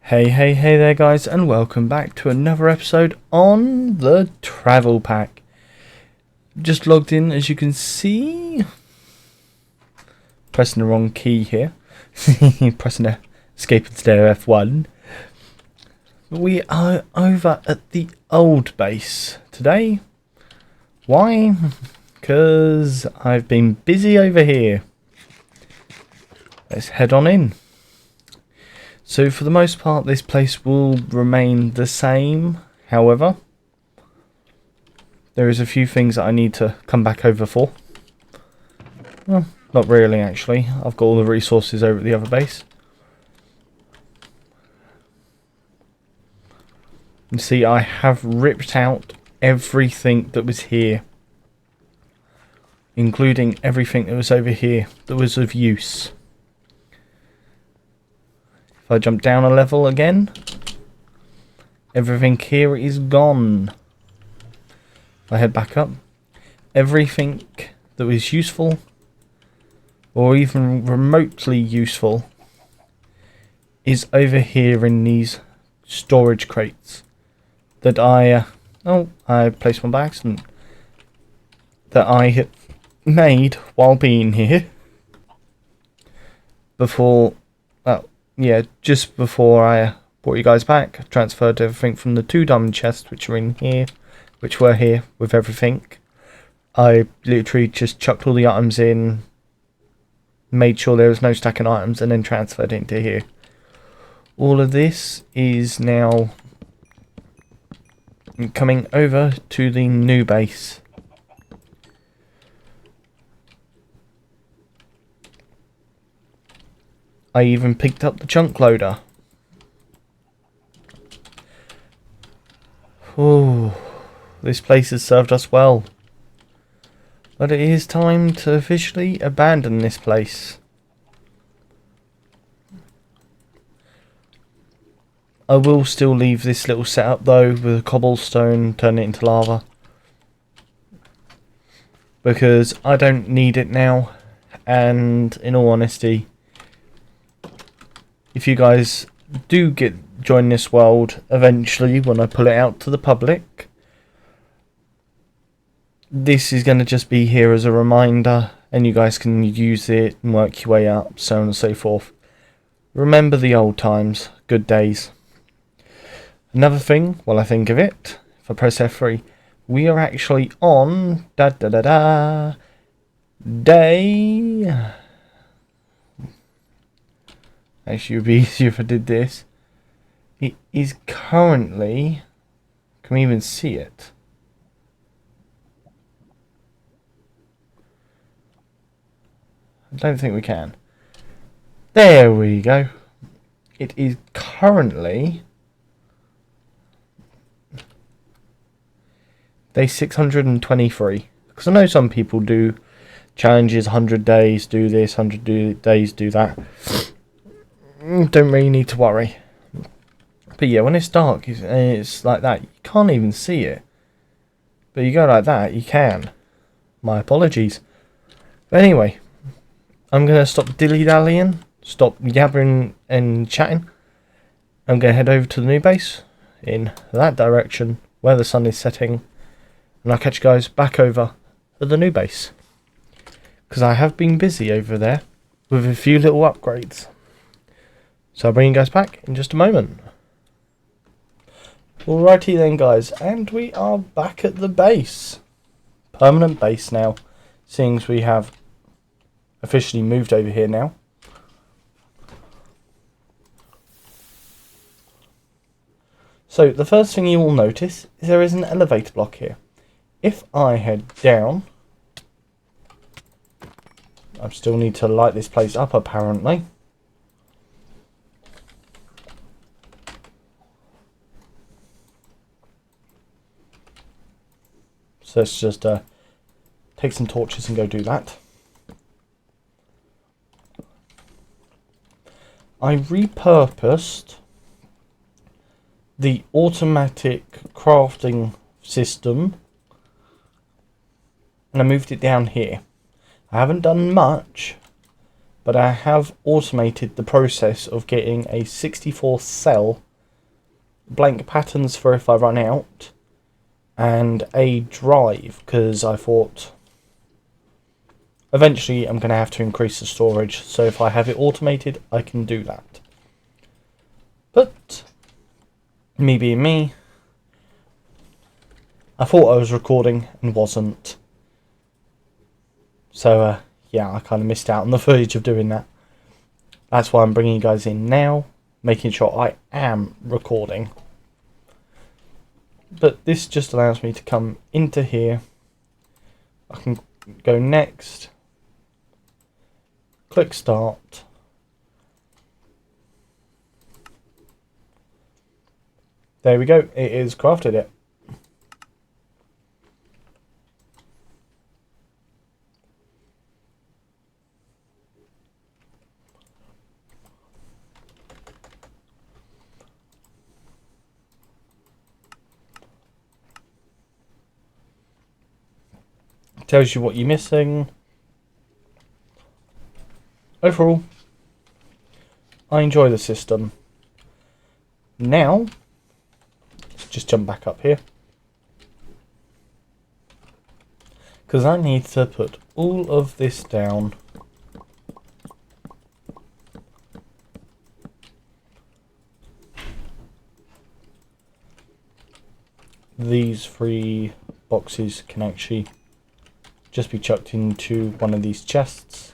Hey there guys, and welcome back to another episode on the Travel Pack. Just logged in, as you can see. Pressing the wrong key here. Pressing escape instead of F1. We are over at the old base today. Why? Because I've been busy over here. Let's head on in. So for the most part this place will remain the same. However, there is a few things that I need to come back over for. Well, not really actually. I've got all the resources over at the other base. You see, I have ripped out everything that was here, including everything that was over here that was of use. If I jump down a level again, everything here is gone. If I head back up, everything that was useful or even remotely useful is over here in these storage crates that I placed one by accident, that I had made while being here before. Yeah, just before I brought you guys back, I transferred everything from the 2 diamond chests which are in here, which were here with everything. I literally just chucked all the items in, made sure there was no stacking items, and then transferred it into here. All of this is now coming over to the new base. I even picked up the chunk loader. Oh, this place has served us well. But it is time to officially abandon this place. I will still leave this little setup though, with a cobblestone, turn it into lava. Because I don't need it now, and in all honesty, if you guys do join this world eventually when I pull it out to the public, this is going to just be here as a reminder, and you guys can use it and work your way up, so on and so forth. Remember the old times, good days. Another thing, while I think of it, if I press F3, we are actually on day. Actually, it would be easier if I did this. It is currently... Can we even see it? I don't think we can. There we go. It is currently day 623. Because I know some people do challenges, 100 days, do this, 100 days, do that. Don't really need to worry. But yeah, when it's dark, it's like that. You can't even see it. But you go like that, you can. My apologies. But anyway, I'm going to stop dilly-dallying, stop yabbering and chatting. I'm going to head over to the new base in that direction where the sun is setting. And I'll catch you guys back over at the new base. Because I have been busy over there with a few little upgrades. So I'll bring you guys back in just a moment. Alrighty then guys, and we are back at the base. Permanent base now, seeing as we have officially moved over here now. So the first thing you will notice is there is an elevator block here. If I head down, I still need to light this place up apparently. So let's just take some torches and go do that. I repurposed the automatic crafting system and I moved it down here. I haven't done much, but I have automated the process of getting a 64 cell blank patterns for if I run out, and a drive, because I thought eventually I'm going to have to increase the storage, so if I have it automated I can do that. But me being me, I thought I was recording and wasn't, so yeah, I kind of missed out on the footage of doing that. That's why I'm bringing you guys in now, making sure I am recording. But this just allows me to come into here. I can go next, click start, there we go, it is crafted it. Tells you what you're missing. Overall, I enjoy the system. Now, let's just jump back up here, because I need to put all of this down. These 3 boxes can actually just be chucked into one of these chests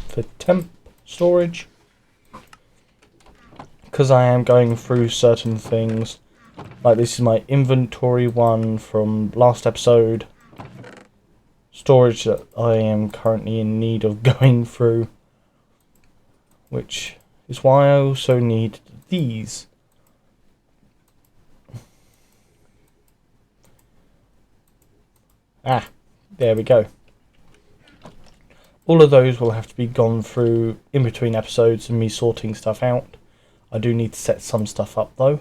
for temp storage, because I am going through certain things. Like, this is my inventory one from last episode, storage that I am currently in need of going through, which is why I also need these. There we go. All of those will have to be gone through in between episodes and me sorting stuff out. I do need to set some stuff up though.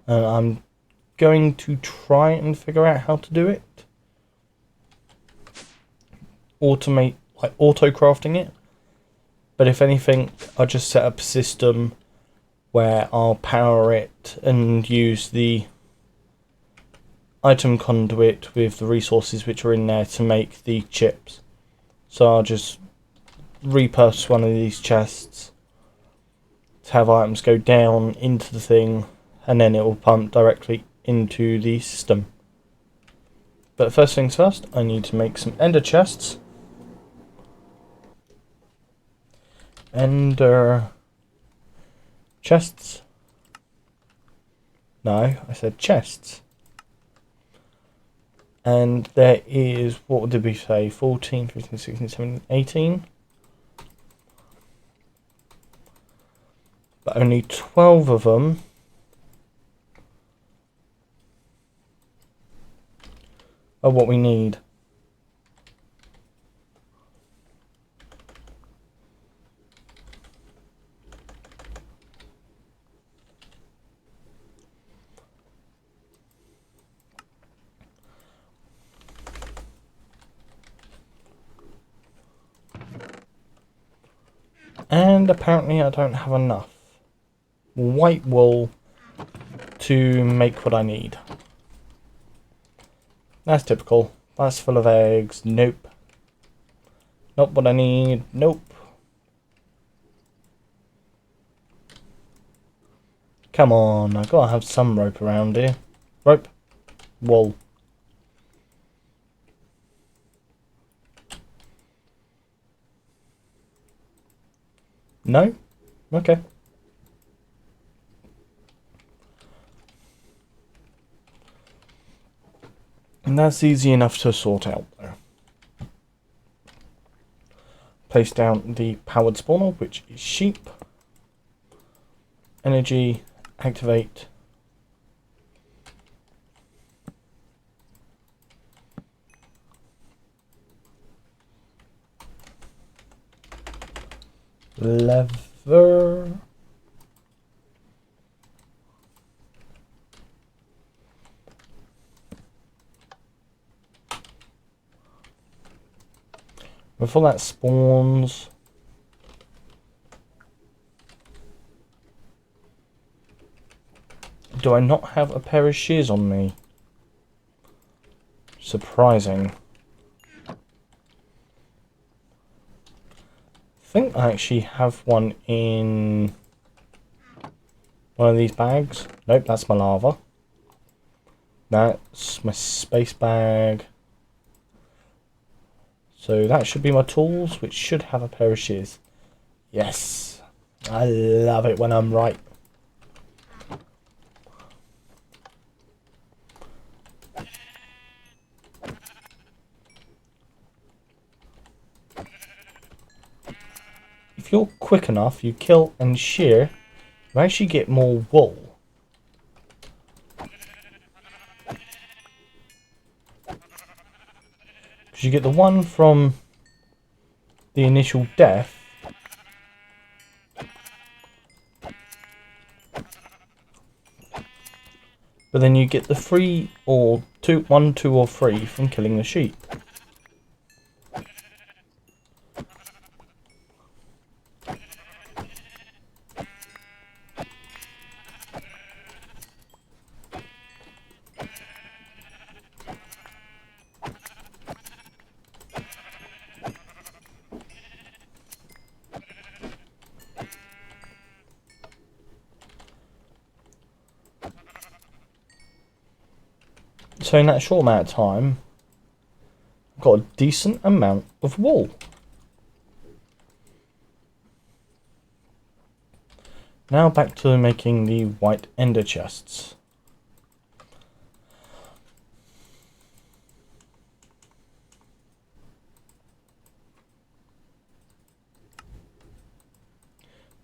I'm going to try and figure out how to do it. Automate, like auto crafting it. But if anything, I'll just set up a system where I'll power it and use the item conduit with the resources which are in there to make the chips. So I'll just repurpose one of these chests to have items go down into the thing, and then it will pump directly into the system. But first things first, I need to make some ender chests. Ender chests? No, I said chests. And there is, what did we say, 14, 15, 16, 17, 18? But only 12 of them are what we need. And apparently I don't have enough white wool to make what I need. That's typical. That's full of eggs. Nope. Not what I need. Nope. Come on, I gotta have some rope around here. Rope. Wool. No? Okay. And that's easy enough to sort out though. Place down the powered spawner, which is sheep. Energy, activate. Lever. Before that spawns... Do I not have a pair of shears on me? Surprising. I think I actually have one in one of these bags. Nope, that's my lava. That's my space bag. So that should be my tools, which should have a pair of shears. Yes! I love it when I'm right. If you're quick enough, you kill and shear, you actually get more wool. Because you get the one from the initial death. But then you get the 3 or 2, 1, 2 or 3 from killing the sheep. So in that short amount of time, I've got a decent amount of wool. Now back to making the white ender chests.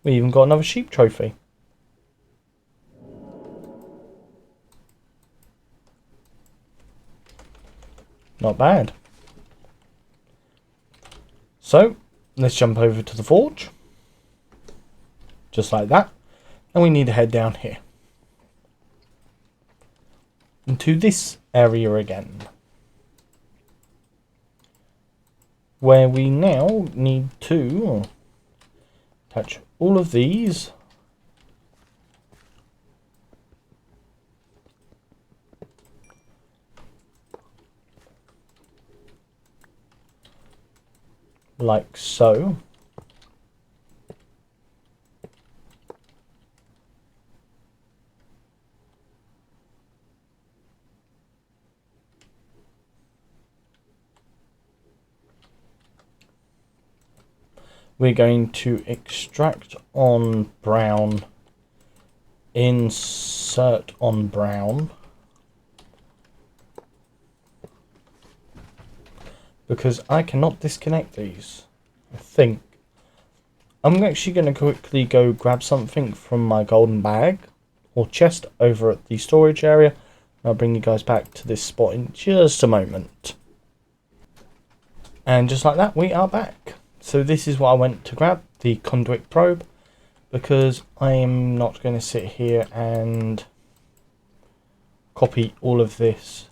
We even got another sheep trophy. Not bad. So, let's jump over to the forge. Just like that. And we need to head down here. Into this area again. Where we now need to attach all of these. Like so. We're going to extract on brown, insert on brown, because I cannot disconnect these. I think I'm actually going to quickly go grab something from my golden bag or chest over at the storage area. I'll bring you guys back to this spot in just a moment. And just like that, we are back. So this is what I went to grab, the conduit probe, because I am not going to sit here and copy all of this.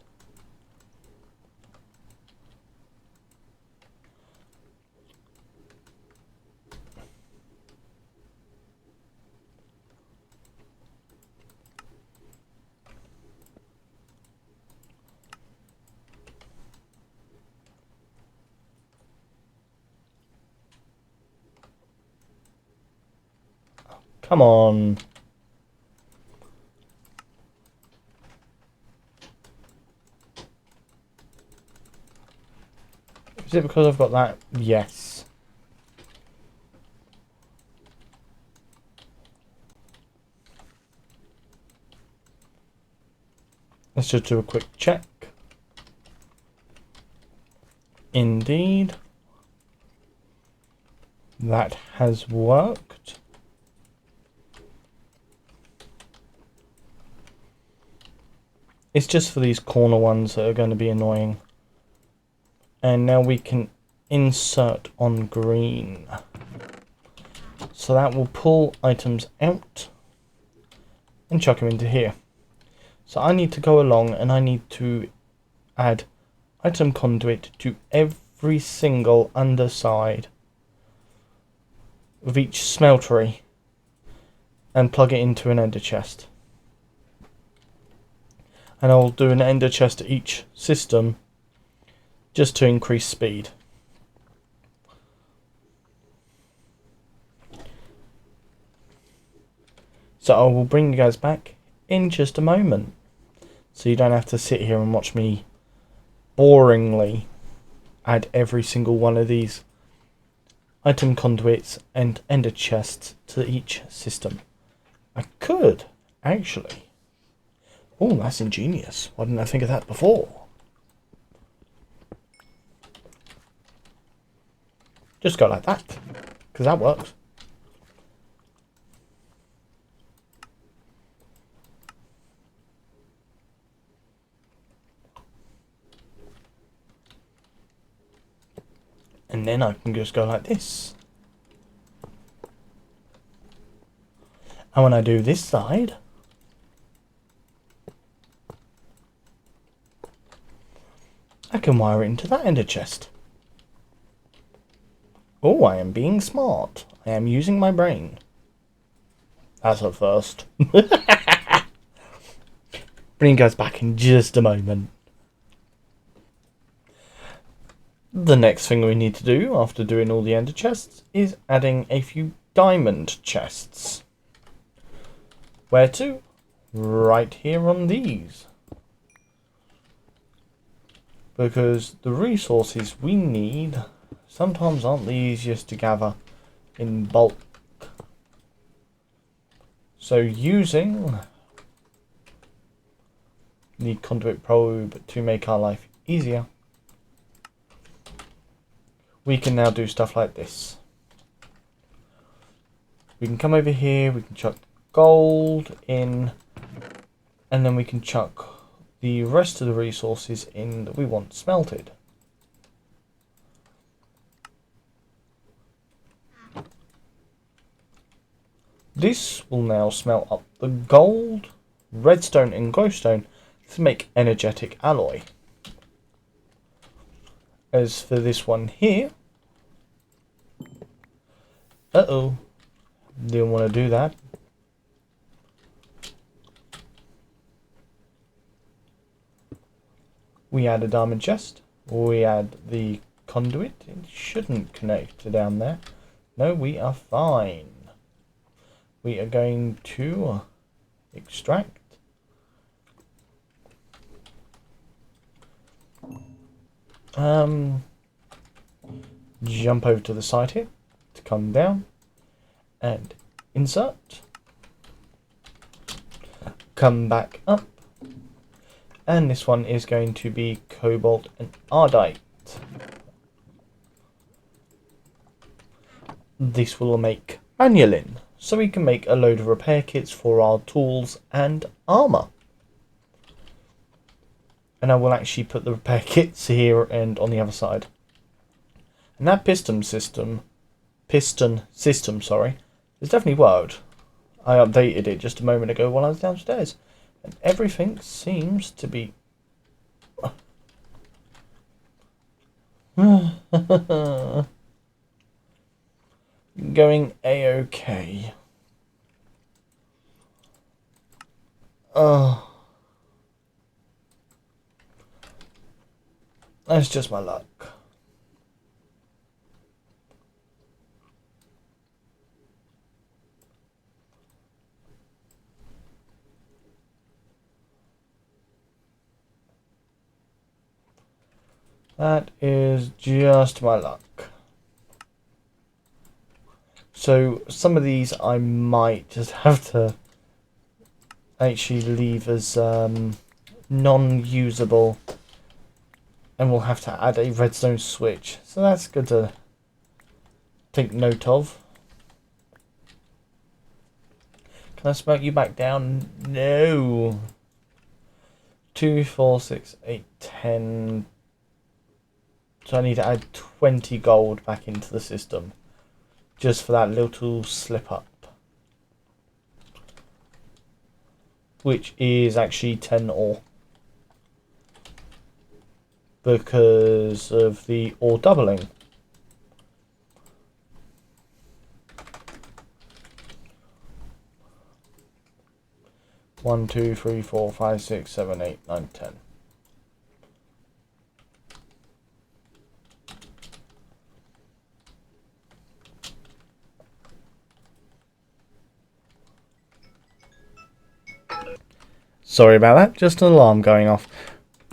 Come on. Is it because I've got that? Yes. Let's just do a quick check. Indeed. That has worked. It's just for these corner ones that are going to be annoying. And now we can insert on green. So that will pull items out and chuck them into here. So I need to go along and I need to add item conduit to every every single underside of each smeltery and plug it into an ender chest. And I'll do an ender chest at each system just to increase speed. So I will bring you guys back in just a moment, so you don't have to sit here and watch me boringly add every single one of these item conduits and ender chests to each system. I could actually. Oh, that's ingenious. Why didn't I think of that before? Just go like that, because that works. And then I can just go like this. And when I do this side, I can wire it into that ender chest. Oh, I am being smart. I am using my brain. As of first. Bring you guys back in just a moment. The next thing we need to do after doing all the ender chests is adding a few diamond chests. Where to? Right here on these. Because the resources we need sometimes aren't the easiest to gather in bulk. So using the conduit probe to make our life easier, we can now do stuff like this. We can come over here, we can chuck gold in, and then we can chuck the rest of the resources in that we want smelted. This will now smelt up the gold, redstone and glowstone to make energetic alloy. As for this one here, didn't want to do that. We add a diamond chest, we add the conduit, it shouldn't connect to down there. No, we are fine. We are going to extract. Jump over to the side here to come down and insert. Come back up. And this one is going to be cobalt and ardite. This will make annualin, so we can make a load of repair kits for our tools and armor. And I will actually put the repair kits here and on the other side. And that piston system, has definitely worked. I updated it just a moment ago while I was downstairs, and everything seems to be going a-okay. That's just my luck. That is just my luck. So some of these I might just have to actually leave as non-usable, and we'll have to add a redstone switch. So that's good to take note of. Can I smelt you back down? No. 2, 4, 6, 8, 10. So I need to add 20 gold back into the system, just for that little slip up, which is actually 10 ore. because of the ore doubling. One, two, three, four, five, six, seven, 8, 9, 10. Sorry about that, just an alarm going off.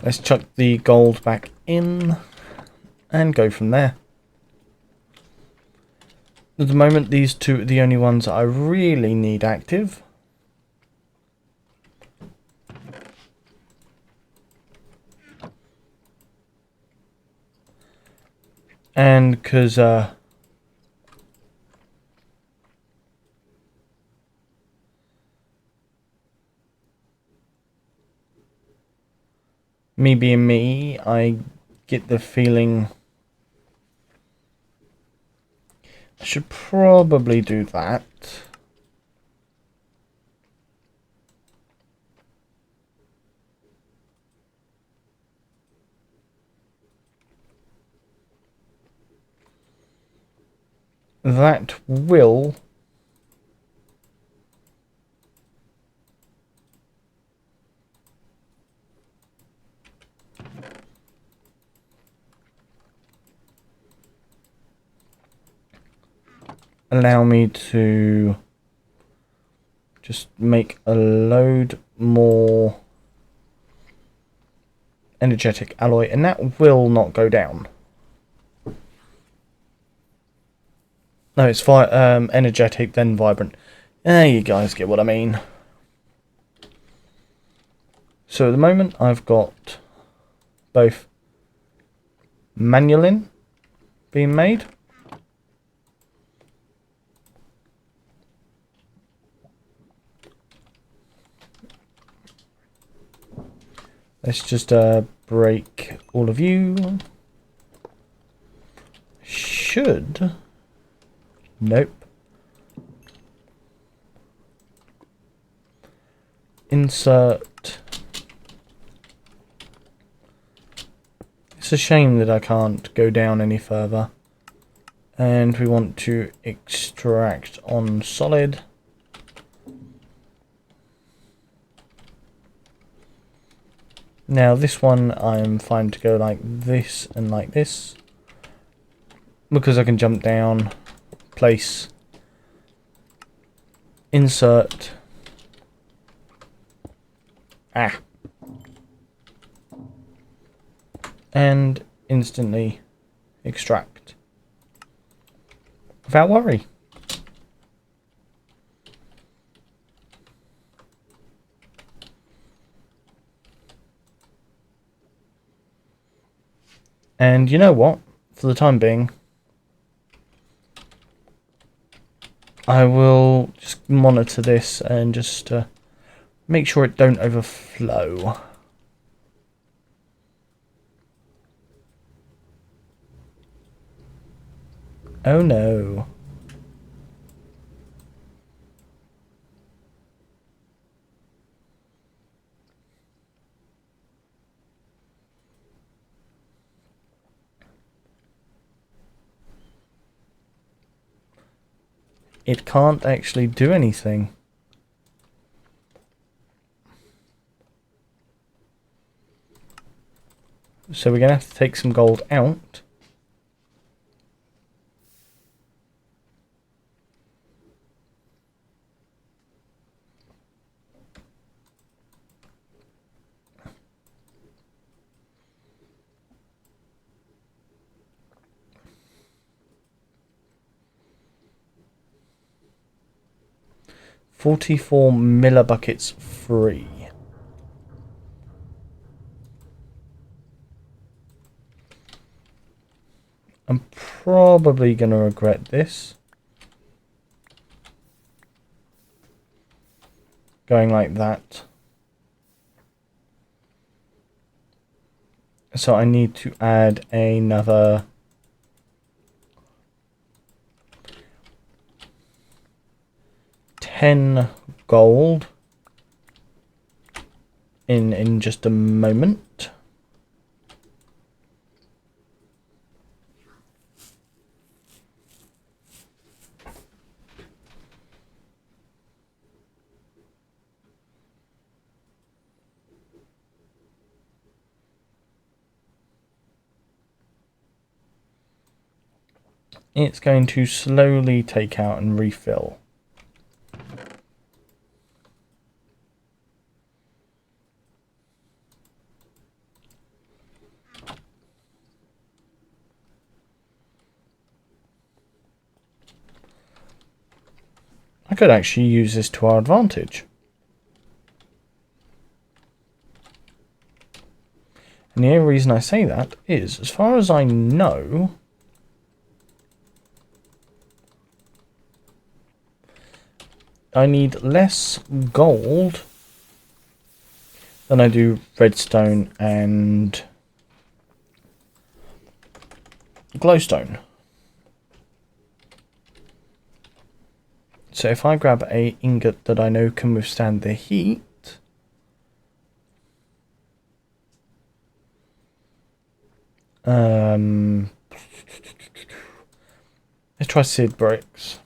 Let's chuck the gold back in and go from there. At the moment, these two are the only ones I really need active. And because me being me, I get the feeling I should probably do that. That will allow me to just make a load more energetic alloy, and that will not go down. No, it's energetic, then vibrant. You guys get what I mean. So at the moment, I've got both manulin being made. Let's just break all of you. Should. Nope. Insert. It's a shame that I can't go down any further. And we want to extract on solid. Now this one I'm fine to go like this and like this, because I can jump down, place, insert, and instantly extract without worry. And you know what? For the time being, I will just monitor this and just make sure it don't overflow. Oh no. It can't actually do anything. So we're going to have to take some gold out. $44 millibuckets free. I'm probably going to regret this. Going like that. So I need to add another 10 gold in just a moment. it's going to slowly take out and refill. I could actually use this to our advantage. And the only reason I say that is, as far as I know, I need less gold than I do redstone and glowstone. So if I grab a ingot that I know can withstand the heat, let's try seared bricks.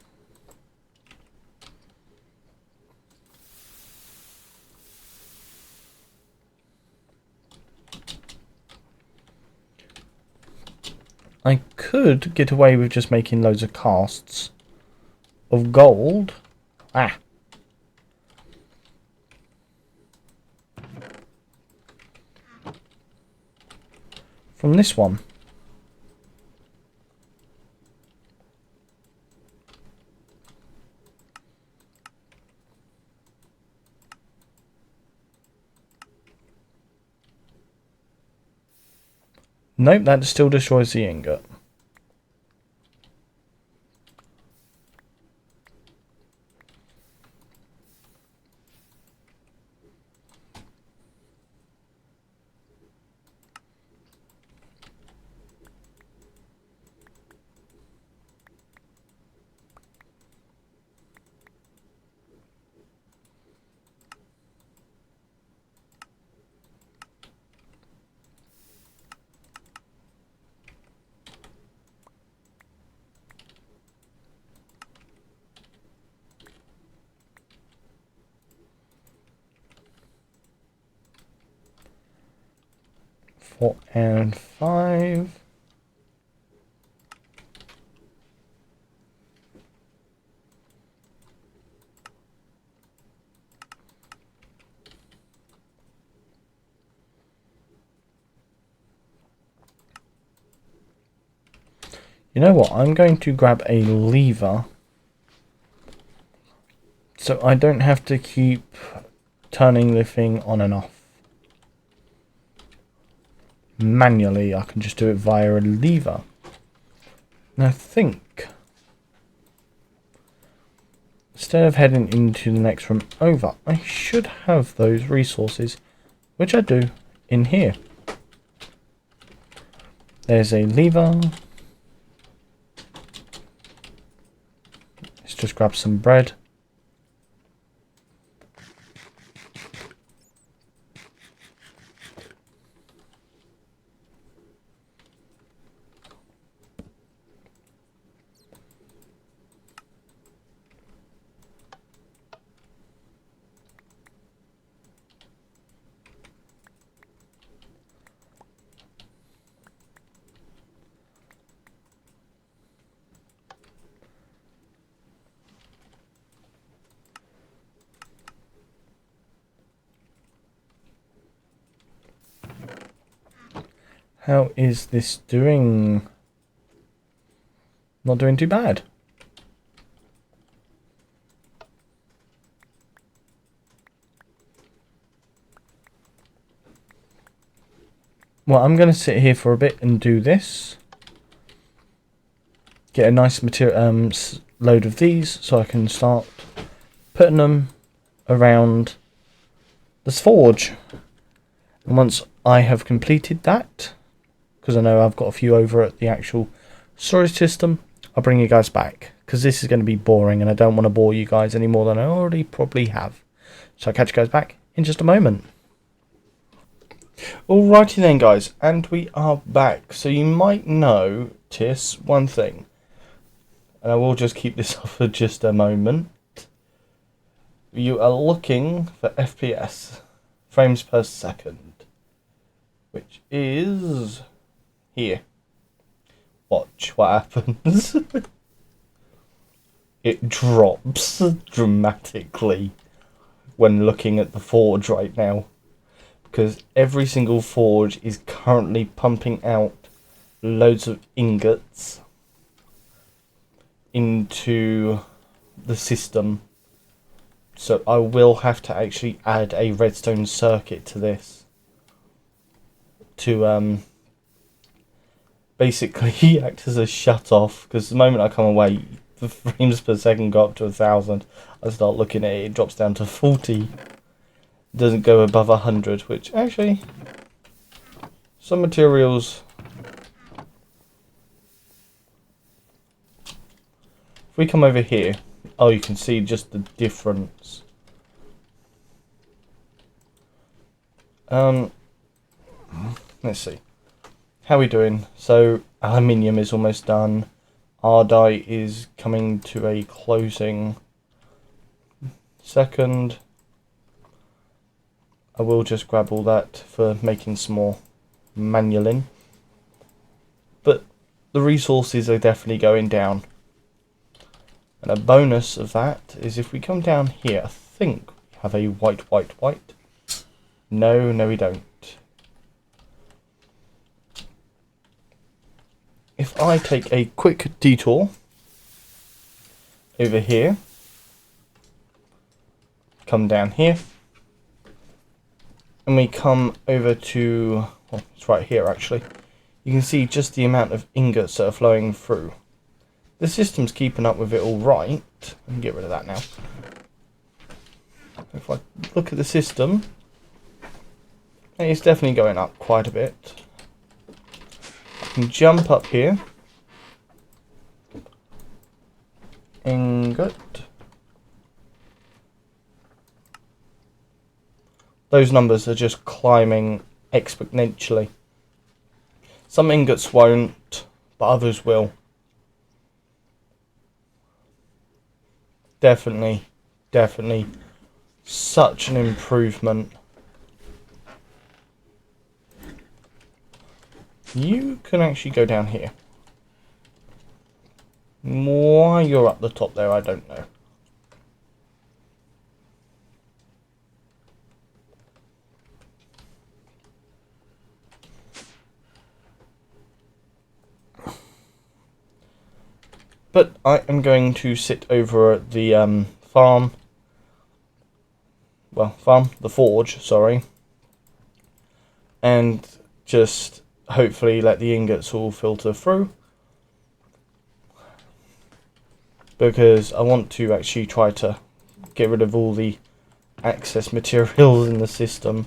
I could get away with just making loads of casts of gold. From this one. Nope, that still destroys the ingot. Four and 5. You know what? I'm going to grab a lever so I don't have to keep turning the thing on and off. Manually, I can just do it via a lever. And I think, instead of heading into the next room over, I should have those resources, which I do, in here. There's a lever. Let's just grab some bread. How is this doing? Not doing too bad. Well, I'm going to sit here for a bit and do this. Get a nice material load of these so I can start putting them around this forge. And once I have completed that, because I know I've got a few over at the actual storage system, I'll bring you guys back, because this is going to be boring and I don't want to bore you guys any more than I already probably have. So I'll catch you guys back in just a moment. Alrighty then guys, and we are back. So you might notice one thing, and I will just keep this off for just a moment. You are looking for FPS, frames per second, which is here. Watch what happens. It drops dramatically when looking at the forge right now, because every single forge is currently pumping out loads of ingots into the system. So I will have to actually add a redstone circuit to this to basically act as a shut off, because the moment I come away, the frames per second go up to 1,000. I start looking at it, it drops down to 40. It doesn't go above 100, which actually some materials, if we come over here, oh, you can see just the difference. Let's see. How are we doing? So, aluminium is almost done. Ardite is coming to a closing second. I will just grab all that for making some more manulin. But the resources are definitely going down. And a bonus of that is if we come down here, I think we have a white. No, we don't. If I take a quick detour over here, come down here, and we come over to, well, it's right here actually, you can see just the amount of ingots that are flowing through. The system's keeping up with it all right. I can get rid of that now. If I look at the system, it's definitely going up quite a bit. I can jump up here. Ingot. Those numbers are just climbing exponentially. Some ingots won't, but others will. Definitely such an improvement. You can actually go down here. Why you're up the top there, I don't know. But I am going to sit over at the the forge, sorry, and just hopefully let the ingots all filter through, because I want to actually try to get rid of all the excess materials in the system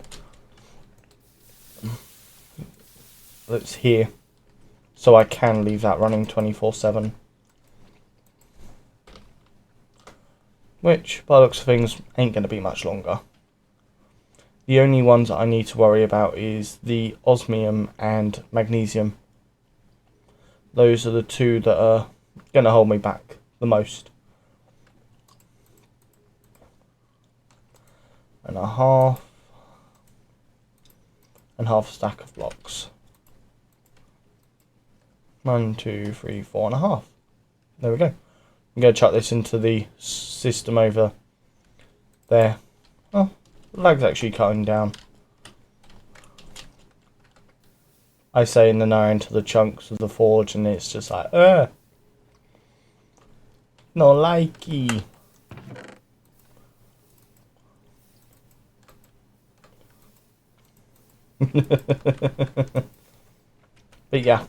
that's here, so I can leave that running 24/7. Which, by the looks of things, ain't going to be much longer. The only ones I need to worry about is the osmium and magnesium. Those are the two that are going to hold me back the most. And half a stack of blocks. 1, 2, 3, 4.5. There we go. I'm going to chuck this into the system over there. Oh, the lag's actually cutting down. I say in the now into the chunks of the forge, and it's just like, no likey. But yeah.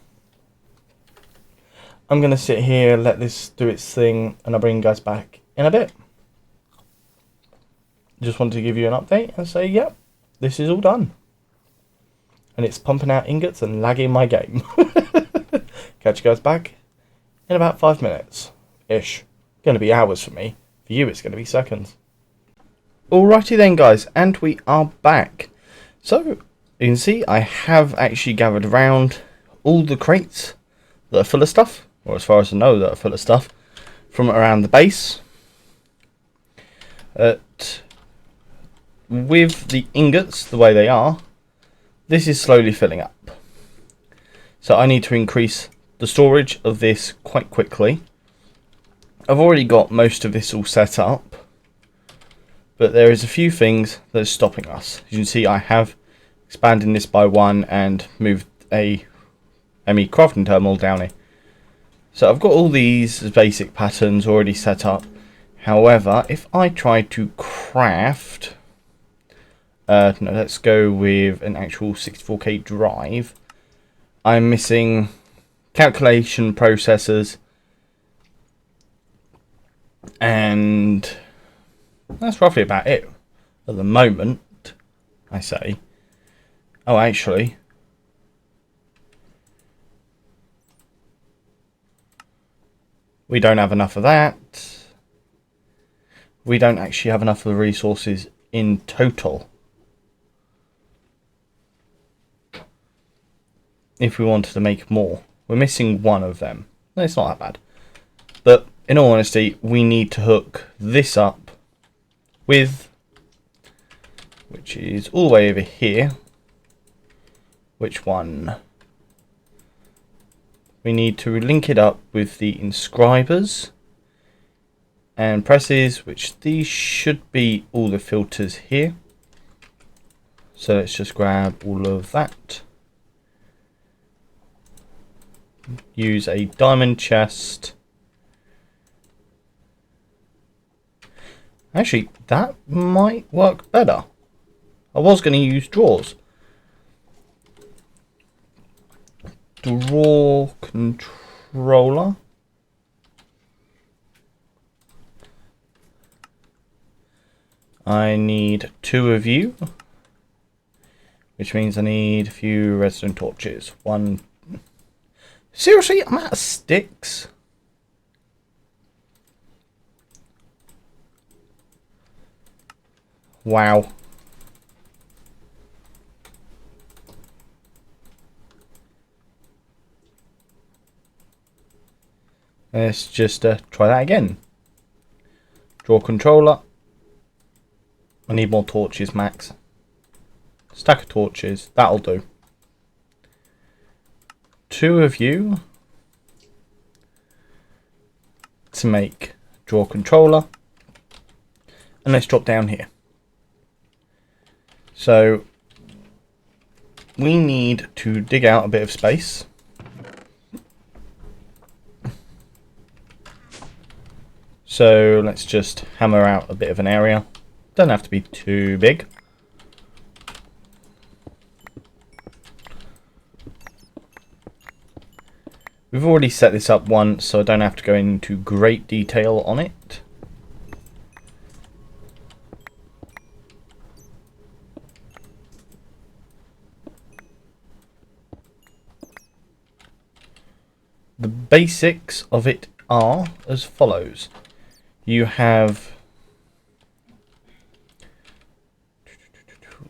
I'm going to sit here, let this do its thing, and I'll bring you guys back in a bit. Just wanted to give you an update and say, yep, this is all done. And it's pumping out ingots and lagging my game. Catch you guys back in about 5 minutes-ish. Going to be hours for me. For you, it's going to be seconds. Alrighty then, guys, and we are back. So, you can see I have actually gathered around all the crates that are full of stuff. Or as far as I know that are full of stuff, from around the base. With the ingots the way they are, this is slowly filling up. So I need to increase the storage of this quite quickly. I've already got most of this all set up, but there is a few things that are stopping us. As you can see, I have expanded this by 1 and moved a ME crafting terminal down here. So I've got all these basic patterns already set up. However, if I try to craft, no, let's go with an actual 64K drive, I'm missing calculation processors, and that's roughly about it at the moment, I say. Oh, actually, we don't have enough of that. We don't actually have enough of the resources in total. If we wanted to make more, we're missing one of them. No, it's not that bad. But in all honesty, we need to hook this up with, which is all the way over here. Which one? We need to link it up with the inscribers and presses, which these should be all the filters here. So let's just grab all of that. Use a diamond chest. Actually, that might work better. I was going to use drawers. Draw controller. I need 2 of you, which means I need a few redstone torches. 1. Seriously, I'm out of sticks. Wow. Let's just try that again. Draw controller. I need more torches, Max. Stack of torches. That'll do. 2 of you to make draw controller. And let's drop down here. So we need to dig out a bit of space. So let's just hammer out a bit of an area. Doesn't have to be too big. We've already set this up once, so I don't have to go into great detail on it. The basics of it are as follows. You have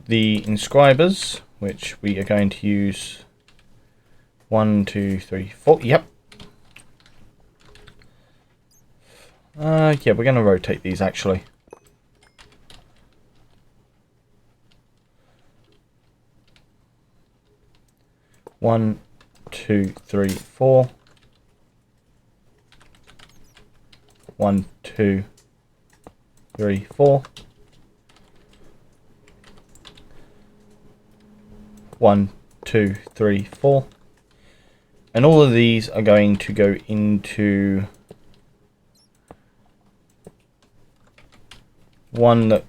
the inscribers, which we are going to use 1, 2, 3, 4. Yep. Yeah, we're going to rotate these actually. One, 2, 3, 4. 1, 2, 3, 4. 1, 2, 3, 4. And all of these are going to go into one that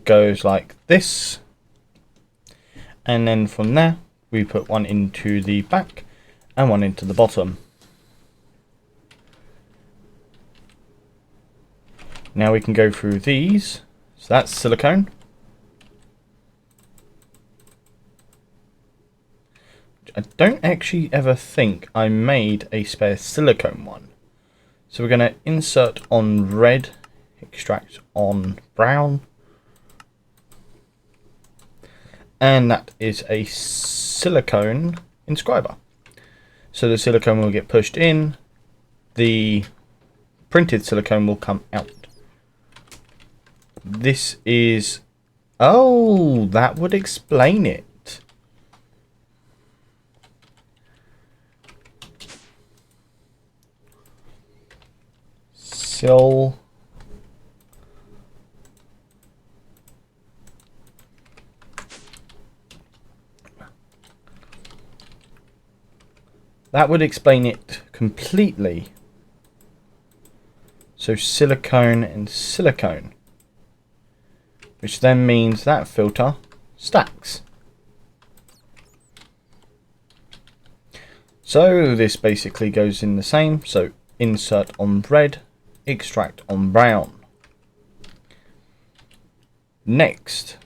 goes like this. And then from there, we put one into the back and one into the bottom. Now we can go through these. So that's silicone. I don't actually ever think I made a spare silicone one. So we're going to insert on red, extract on brown. And that is a silicone inscriber. So the silicone will get pushed in, the printed silicone will come out. This is... oh, that would explain it. Sil. That would explain it completely. So silicone and silicone, which then means that filter stacks. So this basically goes in the same. So insert on red, extract on brown. Next,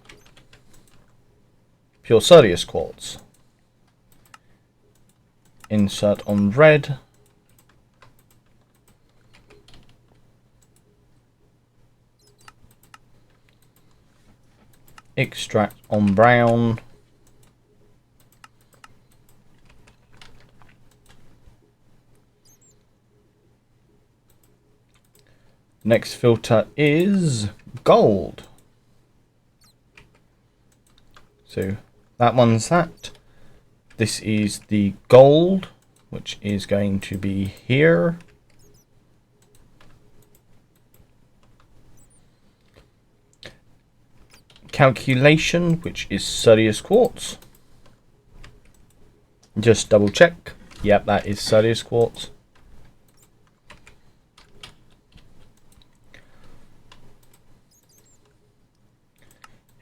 pure Sirius quartz. Insert on red. Extract on brown. Next filter is gold. So that one's that. This is the gold, which is going to be here. Calculation, which is Sirius quartz. Just double check. Yep, that is Sirius quartz.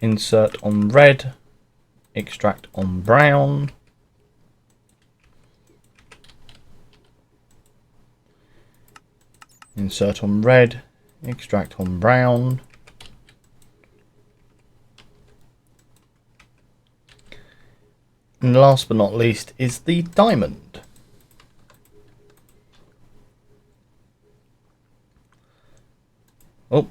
Insert on red, extract on brown. Insert on red, extract on brown. And last but not least is the diamond. Oh.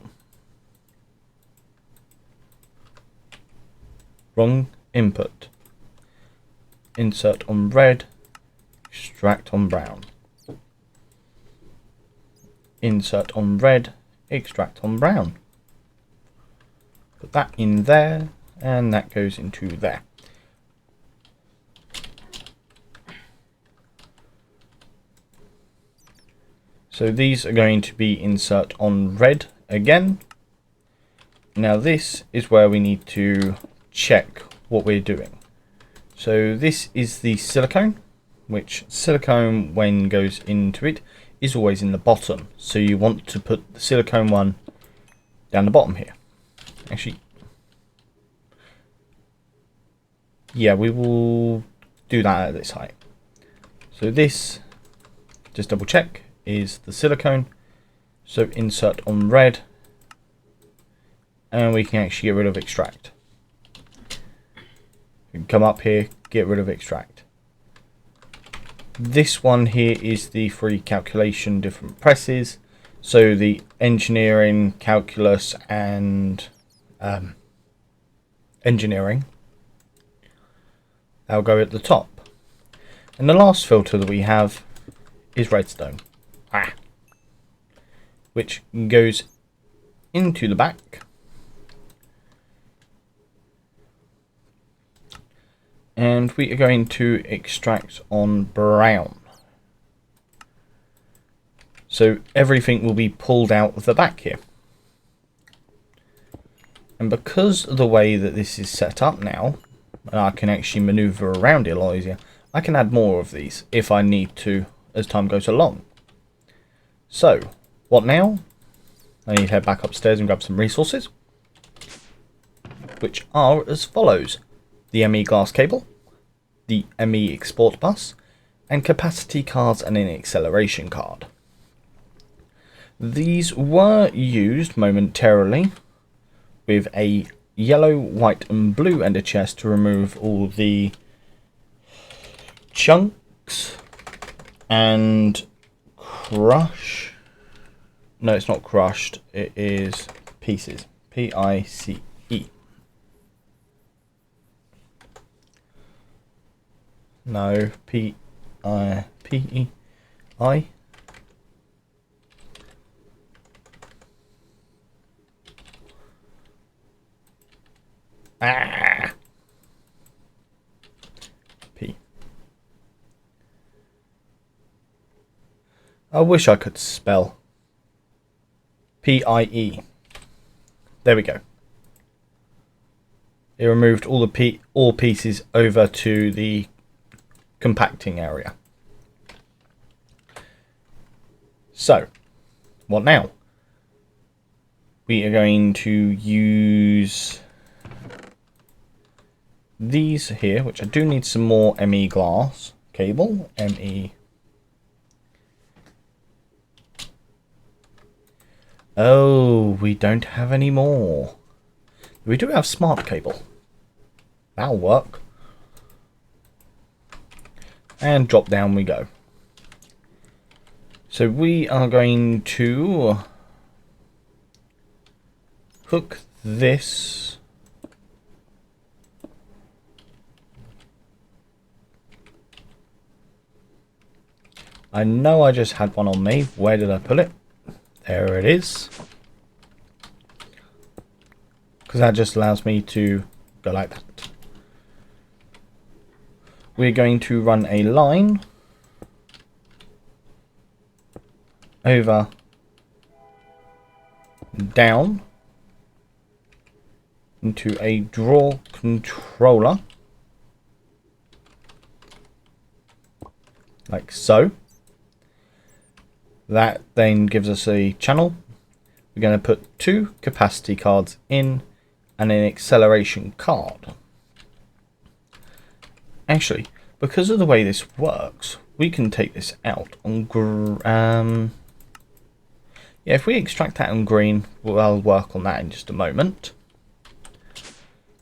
Wrong input. Insert on red, extract on brown. Insert on red, extract on brown. Put that in there, and that goes into there. So these are going to be insert on red again. Now this is where we need to check what we're doing. So this is the silicone, which silicone when goes into it is always in the bottom. So you want to put the silicone one down the bottom here. Actually, yeah, we will do that at this height. So this, just double check, is the silicone. So insert on red, and we can actually get rid of extract. We can come up here, get rid of extract. This one here is the free calculation different presses. So the engineering, calculus, and engineering, they'll go at the top. And the last filter that we have is redstone, which goes into the back. And we are going to extract on brown. So everything will be pulled out of the back here. And because of the way that this is set up now, and I can actually maneuver around it a lot easier, I can add more of these if I need to as time goes along. So, what now? I need to head back upstairs and grab some resources, which are as follows: the ME glass cable, the ME export bus, and capacity cards and an acceleration card. These were used momentarily with a yellow, white and blue ender chest to remove all the chunks and crush. No, it's not crushed, it is pieces. P-I-C-E. No, P-I-P-E-I. P. I wish I could spell. PIE. There we go. It removed all the ore pieces over to the compacting area. So, what now? We are going to use these here, which I do need some more ME glass cable. ME. Oh, we don't have any more. We do have smart cable. That'll work. And drop down we go. So we are going to hook this I know I just had one on me. Where did I put it? There it is. Because that just allows me to go like that. We're going to run a line over, down, into a draw controller, like so. That then gives us a channel. We're going to put 2 capacity cards in and an acceleration card. Actually, because of the way this works, we can take this out on yeah, if we extract that on green, we'll work on that in just a moment.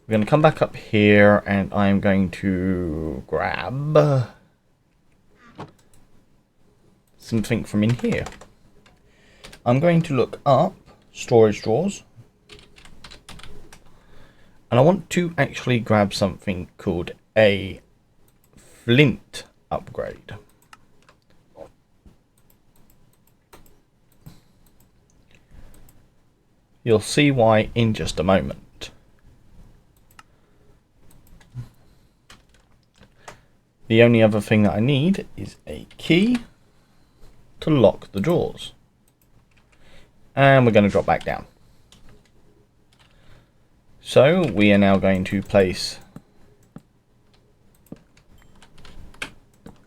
We're going to come back up here and I'm going to grab something from in here. I'm going to look up storage drawers. And I want to actually grab something called a flint upgrade. You'll see why in just a moment. The only other thing that I need is a key to lock the drawers. And we're going to drop back down. So we are now going to place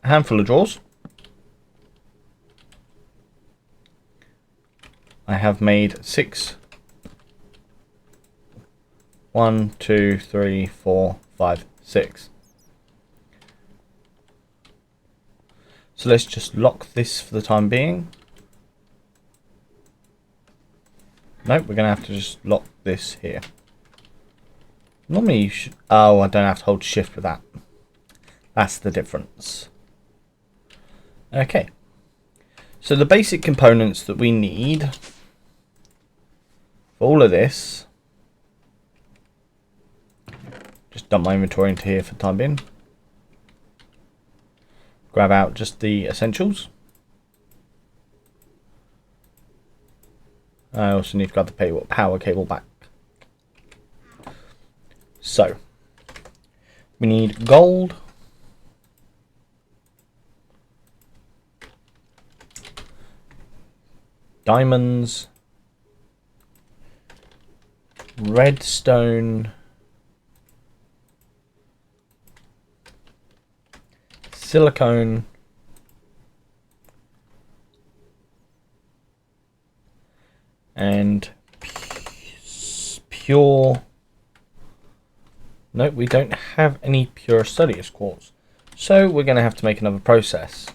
a handful of drawers. I have made 6. 1, 2, 3, 4, 5, 6. So let's just lock this for the time being. Nope, we're going to have to just lock this here. Normally you should... Oh, I don't have to hold shift with that. That's the difference. Okay. So the basic components that we need for all of this... Just dump my inventory into here for the time being. Grab out just the essentials. I also need to grab the power cable back. So, we need gold, diamonds, redstone, silicone, and pure. Nope, we don't have any pure Studious quartz. So we're going to have to make another process.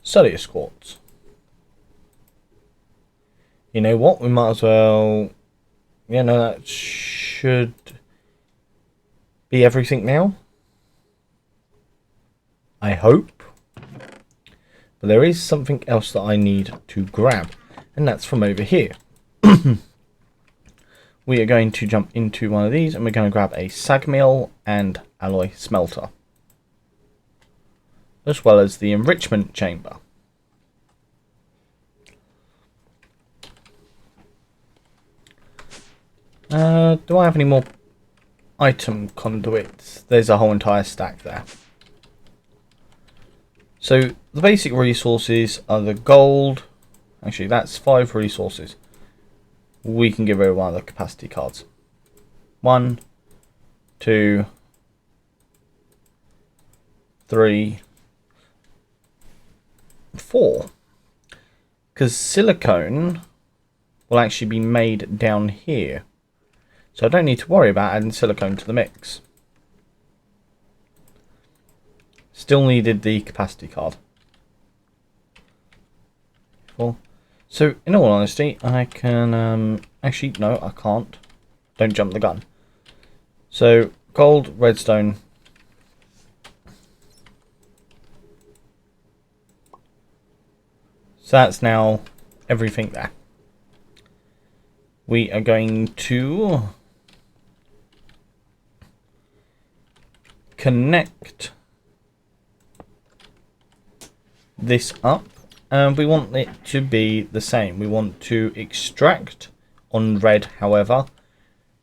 Studious quartz. You know what? We might as well... Yeah, no, that should be everything now. I hope. But there is something else that I need to grab. And that's from over here. We are going to jump into one of these and we're going to grab a sag mill and alloy smelter. As well as the enrichment chamber. Do I have any more item conduits? There's a whole entire stack there. So the basic resources are the gold. Actually, that's 5 resources. We can give away one of the capacity cards. 1, 2, 3, 4. Because silicone will actually be made down here. So I don't need to worry about adding silicone to the mix. Still needed the capacity card. Cool. So, in all honesty, I can... actually, no, I can't. Don't jump the gun. So, gold, redstone. So that's now everything there. We are going to connect this up, and we want it to be the same. We want to extract on red, however,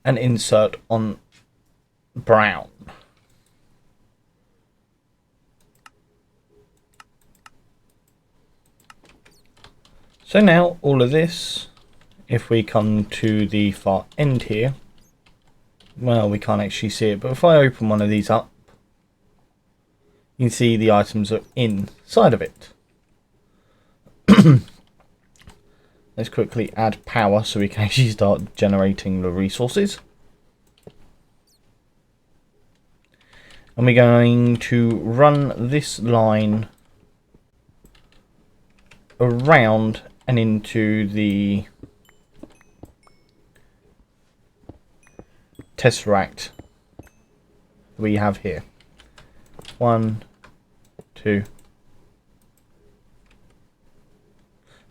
and insert on brown. So now all of this, if we come to the far end here, well, we can't actually see it, but if I open one of these up, you can see the items are inside of it. Let's quickly add power so we can actually start generating the resources. And we're going to run this line around and into the tesseract we have here. 1, 2.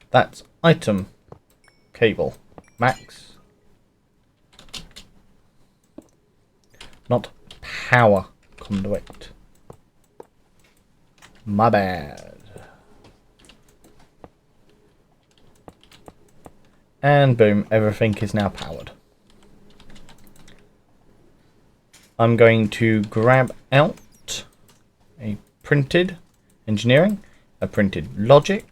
That's item cable. Max. Not power conduit. My bad. And boom, everything is now powered. I'm going to grab out a printed engineering, a printed logic,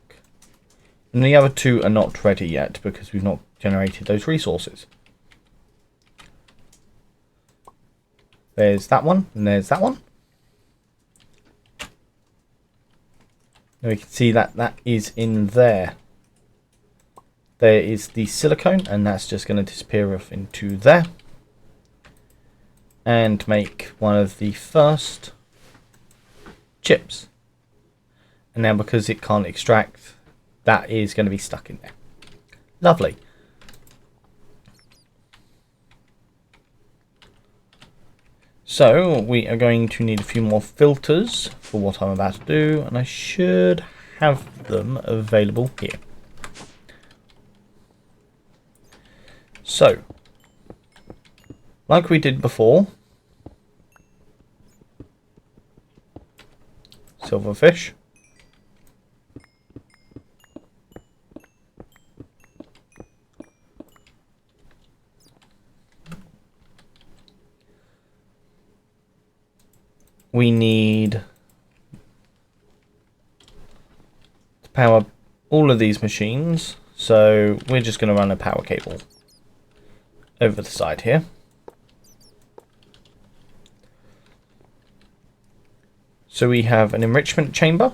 and the other two are not ready yet because we've not generated those resources. There's that one, and there's that one. Now we can see that that is in there. There is the silicone, and that's just going to disappear off into there. And make one of the first chips. And now because it can't extract, that is going to be stuck in there. Lovely. So we are going to need a few more filters for what I'm about to do, and I should have them available here. So, like we did before, silverfish. We need to power all of these machines, so we're just going to run a power cable over the side here. So we have an enrichment chamber.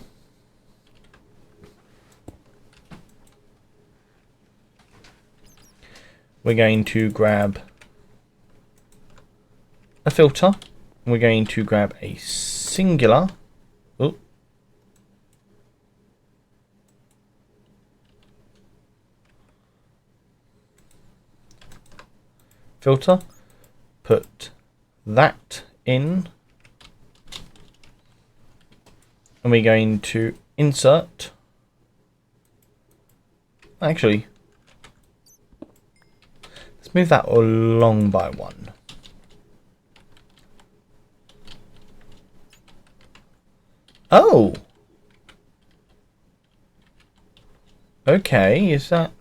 We're going to grab a filter. We're going to grab a singular. Oh. Filter. Put that in. And we're going to insert. Actually, let's move that along by one. Oh! Okay, is that...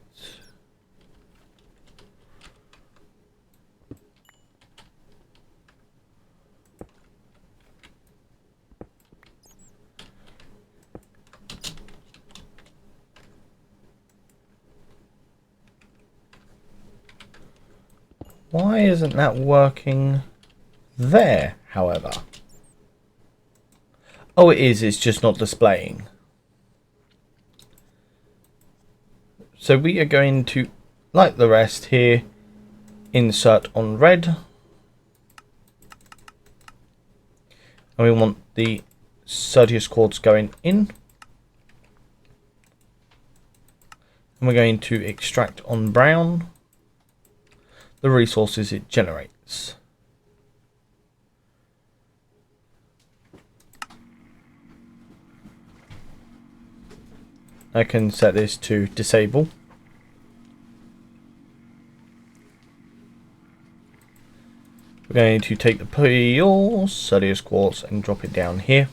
Why isn't that working there, however? Oh, it is. It's just not displaying. So we are going to, like the rest here, insert on red. And we want the Certius quartz going in. And we're going to extract on brown the resources it generates. I can set this to disable. We're going to take the pure Certius quartz and drop it down here.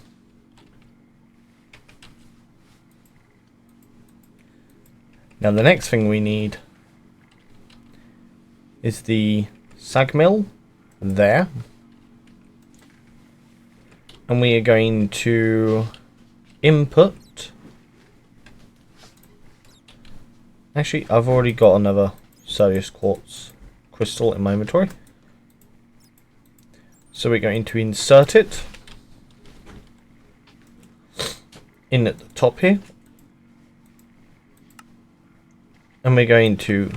Now the next thing we need is the sag mill there. And we are going to input. Actually, I've already got another Certius quartz crystal in my inventory. So we're going to insert it in at the top here. And we're going to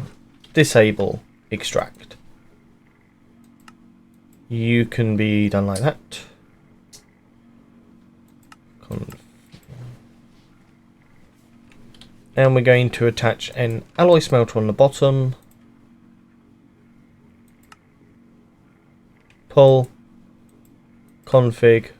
disable extract. You can be done like that. And we're going to attach an alloy smelter on the bottom. Pull. Config.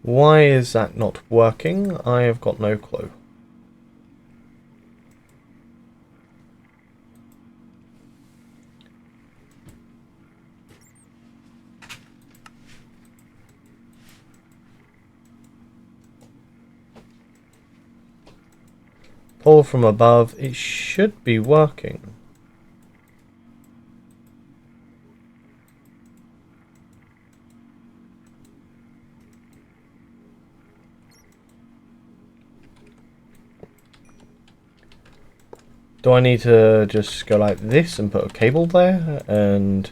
Why is that not working? I have got no clue. Pull from above. It should be working. Do I need to just go like this and put a cable there and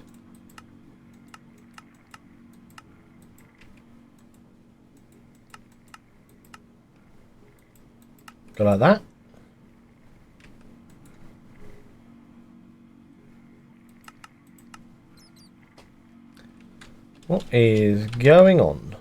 go like that? What is going on?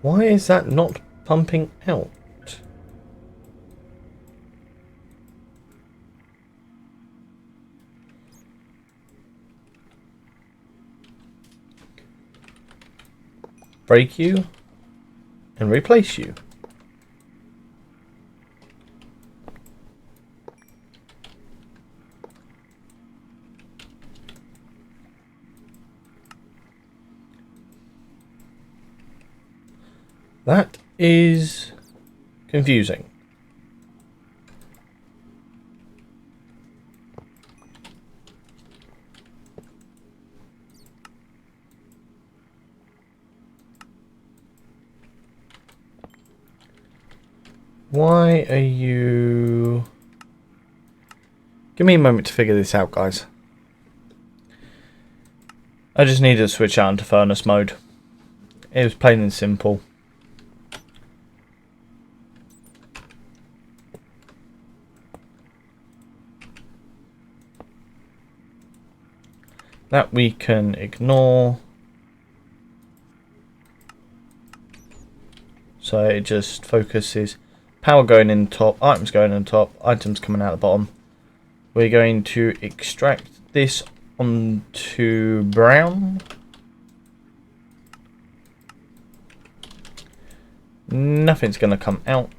Why is that not pumping out? Break you and replace you. That is confusing. Why are you... Give me a moment to figure this out, guys. I just needed to switch out into furnace mode. It was plain and simple. That we can ignore. So it just focuses power going in the top, items going in the top, items coming out the bottom. We're going to extract this onto brown. Nothing's going to come out.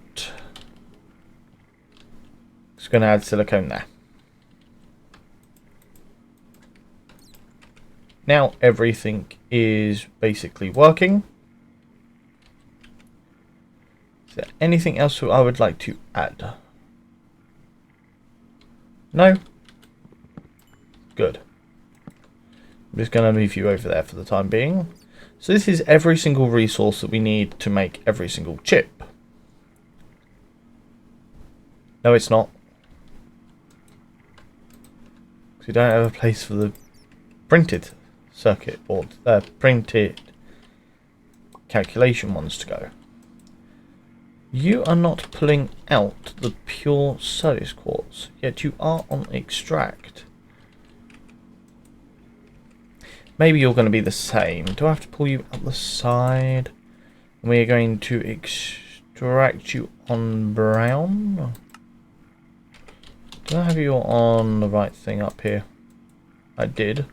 Just going to add silicone there. now everything is basically working. Is there anything else I would like to add? No? Good. I'm just going to move you over there for the time being. So this is every single resource that we need to make every single chip. No, it's not. Because we don't have a place for the printed circuit board. Printed calculation ones to go. You are not pulling out the pure Silice quartz, yet you are on extract. Maybe you're going to be the same. Do I have to pull you up the side? And we are going to extract you on brown. Do I have you on the right thing up here? I did.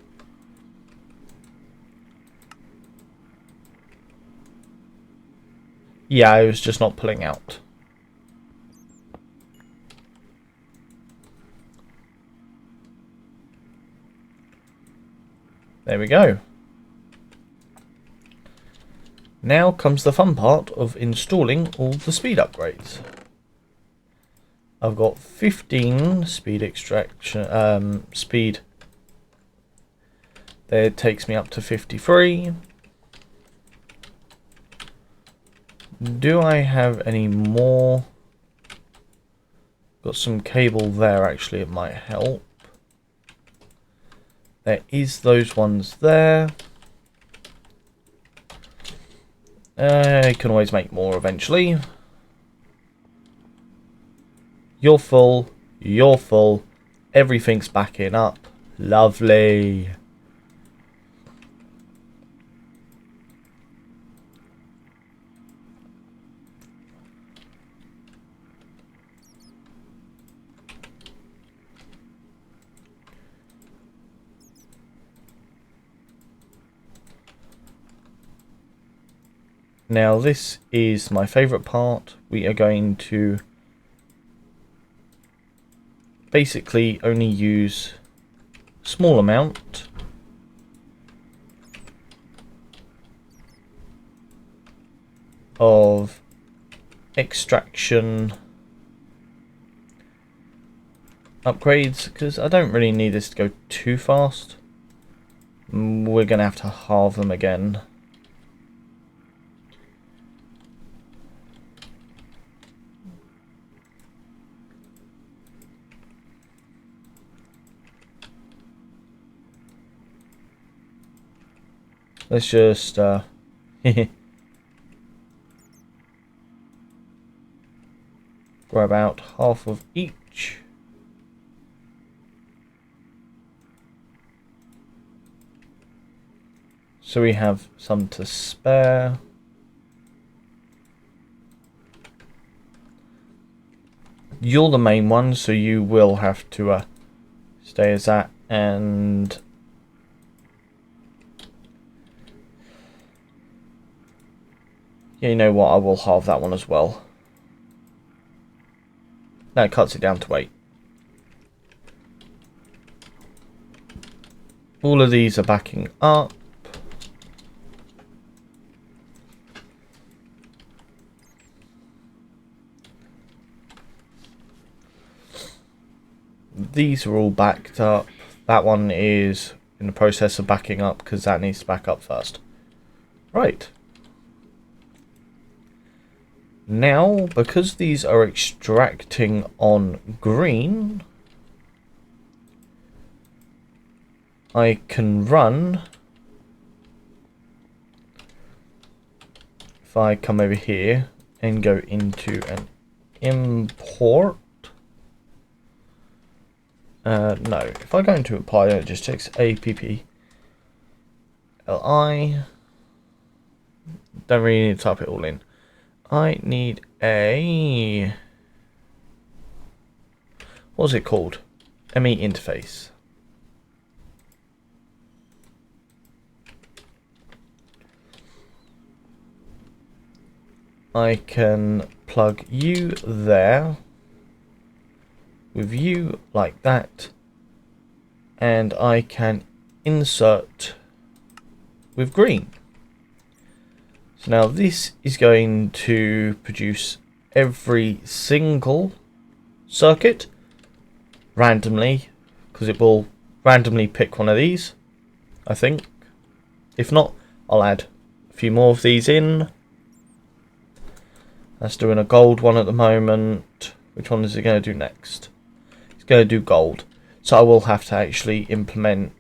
Yeah, I was just not pulling out. There we go. Now comes the fun part of installing all the speed upgrades. I've got 15 speed extraction, speed. That takes me up to 53. Do I have any more? Got some cable there, actually, it might help. There is those ones there. I can always make more eventually. You're full. You're full. Everything's backing up. Lovely. Now this is my favourite part. We are going to basically only use a small amount of extraction upgrades because I don't really need this to go too fast. We're going to have to halve them again. Let's just grab out half of each. So we have some to spare. You're the main one, so you will have to stay as that, and yeah, you know what, I will halve that one as well. That cuts it down to 8. All of these are backing up. These are all backed up. That one is in the process of backing up because that needs to back up first. Right. Now, because these are extracting on green, I can run. If I come over here and go into an import. No, if I go into apply logistics, APP, LI, don't really need to type it all in. I need a, what's it called? ME interface. I can plug you there with you like that, and I can insert with green. So now this is going to produce every single circuit randomly, because it will randomly pick one of these, I think. If not, I'll add a few more of these in. That's doing a gold one at the moment. Which one is it going to do next? It's going to do gold. So I will have to actually implement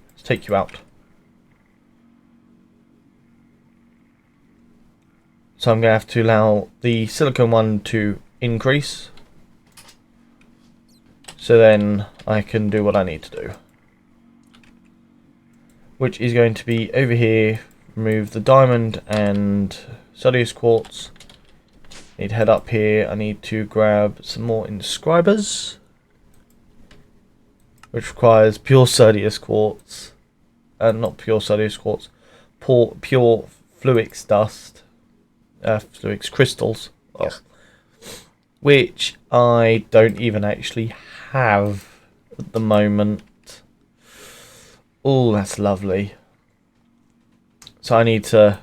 let's take you out. So I'm going to have to allow the silicon one to increase. So then I can do what I need to do. Which is going to be over here, remove the diamond and Sodius quartz. Need to head up here. I need to grab some more inscribers, which requires pure Sodius quartz. Not pure Sodius quartz, pure Fluix dust. Fluix crystals. Oh. Which I don't even actually have at the moment. Oh, that's lovely. So I need to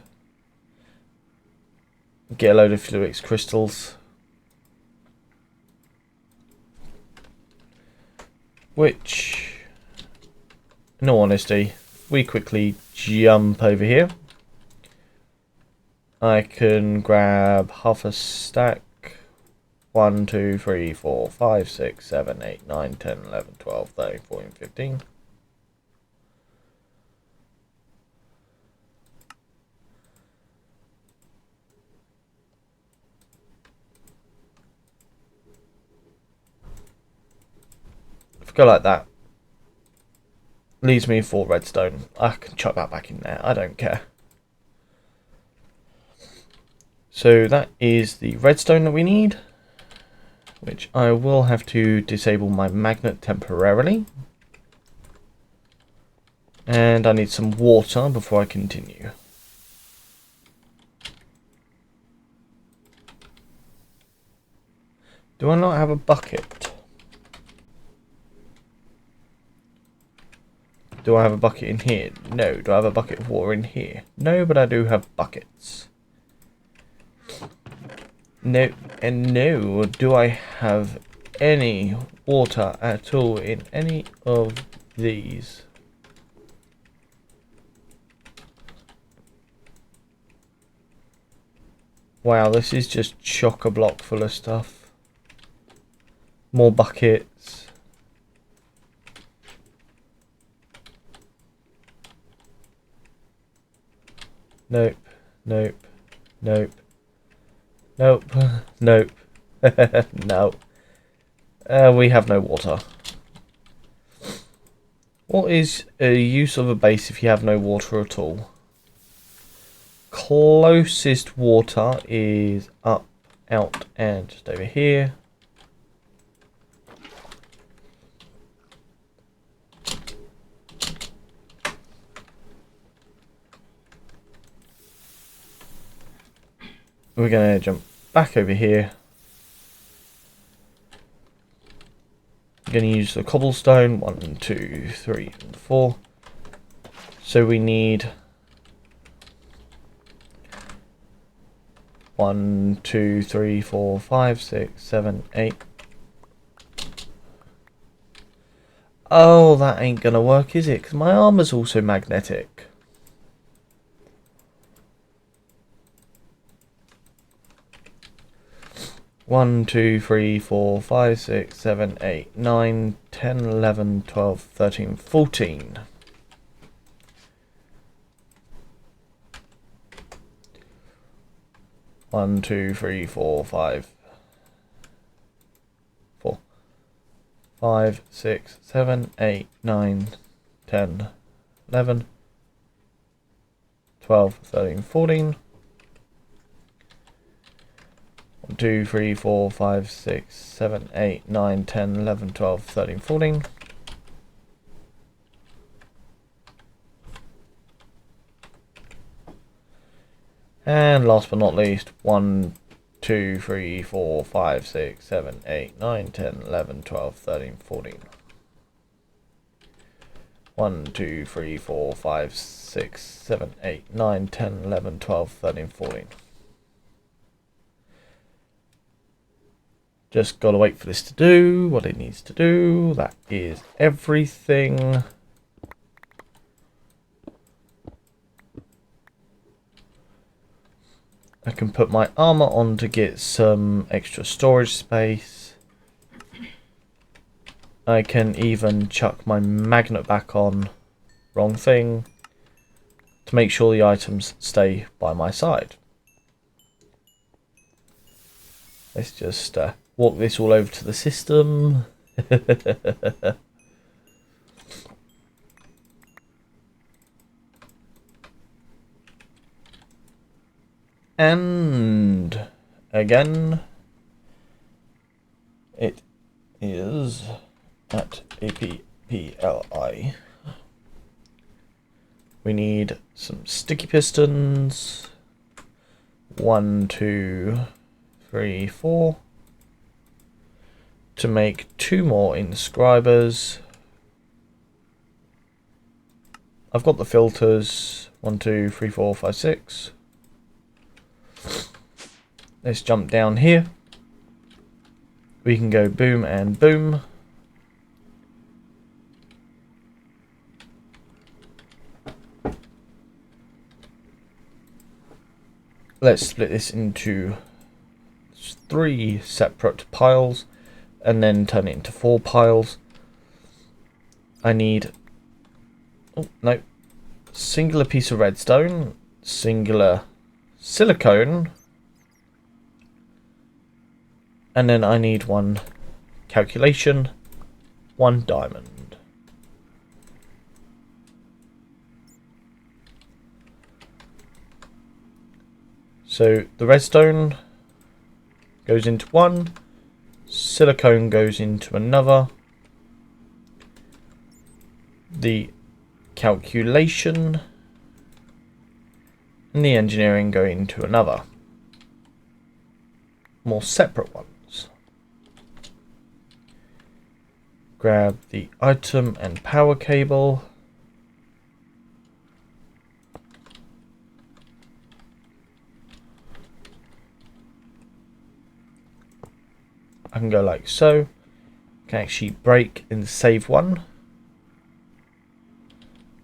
get a load of Fluix crystals. Which, in all honesty, we quickly jump over here. I can grab half a stack. 1, 2, 3, 4, 5, 6, 7, 8, 9, 10, 11, 12, 13, 14, 15. If I go like that, leaves me 4 redstone. I can chuck that back in there. I don't care. So that is the redstone that we need, which I will have to disable my magnet temporarily. And I need some water before I continue. Do I not have a bucket? Do I have a bucket in here? No. Do I have a bucket of water in here? No, but I do have buckets. No, and no. Do I have any water at all in any of these? Wow, this is just chock-a-block full of stuff. More buckets. Nope, nope, nope. Nope, nope, no. We have no water. What is a use of a base if you have no water at all? Closest water is up, out, and just over here. We're going to jump back over here. I'm going to use the cobblestone. 1, 2, 3, and 4. So we need 1, 2, 3, 4, 5, 6, 7, 8. Oh, that ain't going to work, is it? Because my armor's also magnetic. One, 2, 3, 4, 5, 6, 7, 8, 9, 10, 11, 12, 13, 14. One, 2, 3, 4, 5. 4. 5, 6, 7, 8, 9, 10, 11, 12, 13, 14. 1, 2, 3, 4, 5, 6, 7, 8, 9, 10, 11, 12, 13, 14. And last but not least, 1, 2, 3, 4, 5, 6, 7, 8, 9, 10, 11, 12, 13, 14. 1, 2, 3, 4, 5, 6, 7, 8, 9, 10, 11, 12, 13, 14. Just gotta wait for this to do what it needs to do. That is everything. I can put my armor on to get some extra storage space. I can even chuck my magnet back on, wrong thing, to make sure the items stay by my side. Let's just walk this all over to the system. And again, it is at APPLI. We need some sticky pistons. 1, 2, 3, 4. To make 2 more inscribers. I've got the filters. 1, 2, 3, 4, 5, 6. Let's jump down here. We can go boom and boom. Let's split this into 3 separate piles and then turn it into 4 piles. I need, oh no, singular piece of redstone, singular silicone, and then I need 1 calculation, 1 diamond. So the redstone goes into 1, silicone goes into another, the calculation and the engineering go into another, more separate ones. Grab the item and power cable. I can go like so. Can actually break and save one,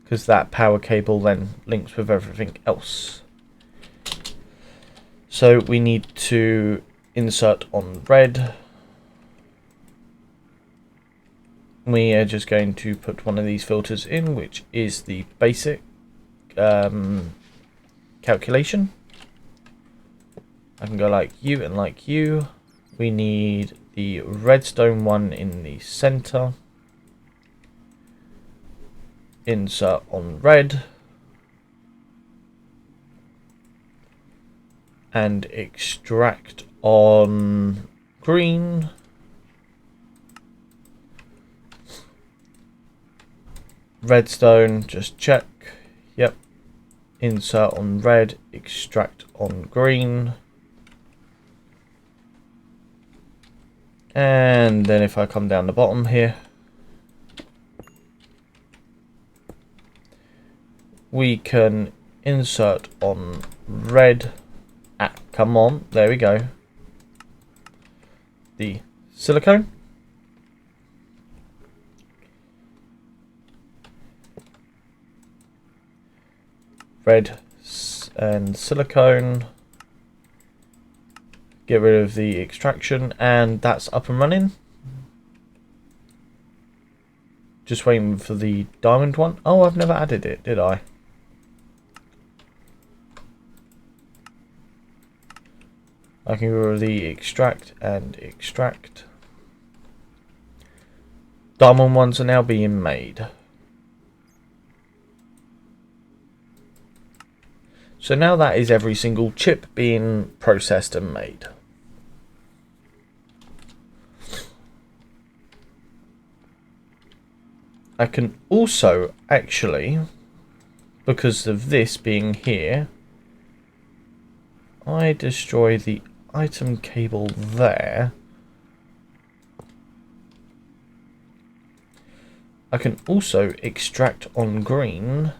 because that power cable then links with everything else. So we need to insert on red. We are just going to put one of these filters in, which is the basic calculation. I can go like you and like you. We need the redstone one in the center. Insert on red. And extract on green. Redstone, just check. Yep. Insert on red, extract on green. And then if I come down the bottom here, we can insert on red. Ah, come on, there we go. The silicone. Red and silicone. Get rid of the extraction, and that's up and running. Just waiting for the diamond one. Oh, I've never added it, did I? I can get rid of the extract and extract. Diamond ones are now being made. So now that is every single chip being processed and made. I can also actually, because of this being here, I destroy the item cable there. I can also extract on green.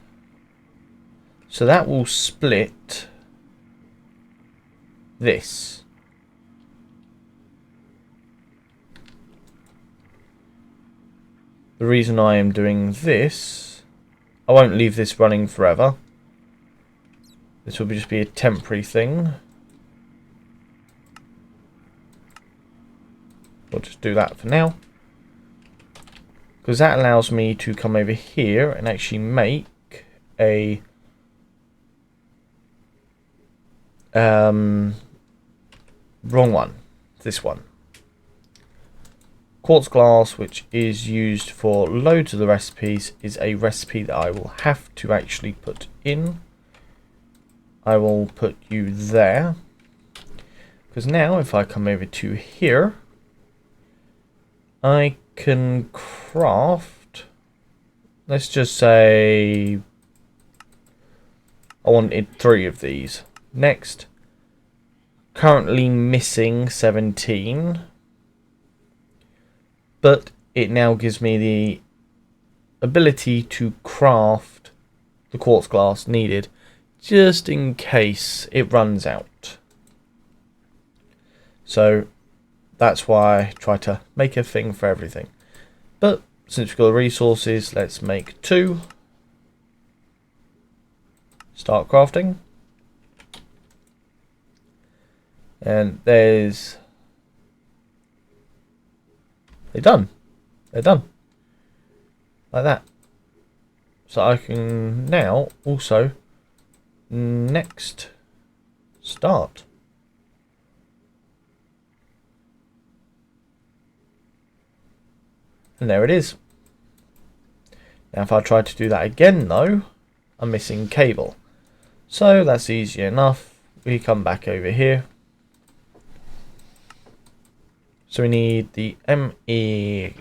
So that will split this. The reason I am doing this, I won't leave this running forever. This will just be a temporary thing. We'll just do that for now. Because that allows me to come over here and actually make a wrong one. This one. Quartz glass, which is used for loads of the recipes, is a recipe that I will have to actually put in. I will put you there. Because now if I come over to here, I can craft, let's just say I wanted 3 of these. Next, currently missing 17, but it now gives me the ability to craft the quartz glass needed just in case it runs out. So that's why I try to make a thing for everything. But since we've got the resources, let's make 2. Start crafting. And there's... They're done. They're done. Like that. So I can now also next start. And there it is. Now if I try to do that again though, I'm missing cable. So that's easy enough. We come back over here. So we need the ME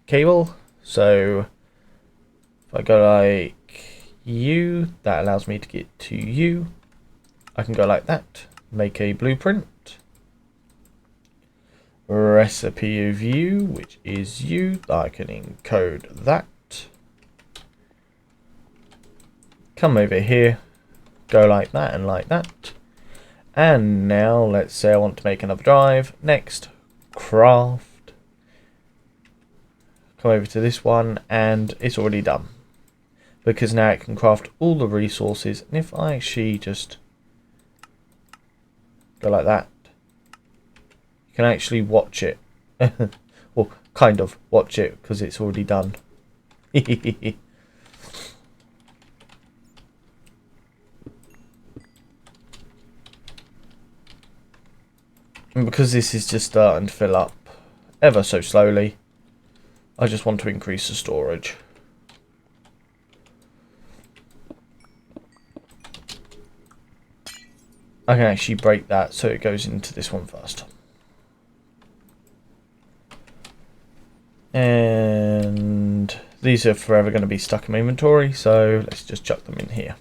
cable. So if I go like U, that allows me to get to U. I can go like that, make a blueprint. Recipe of U, which is U. I can encode that. Come over here, go like that and like that. And now let's say I want to make another drive. Next, craft. Come over to this one and it's already done. Because now it can craft all the resources. And if I actually just go like that, you can actually watch it. Well, kind of watch it because it's already done. And because this is just starting to fill up ever so slowly, I just want to increase the storage. I can actually break that so it goes into this one first. And these are forever going to be stuck in my inventory, so let's just chuck them in here.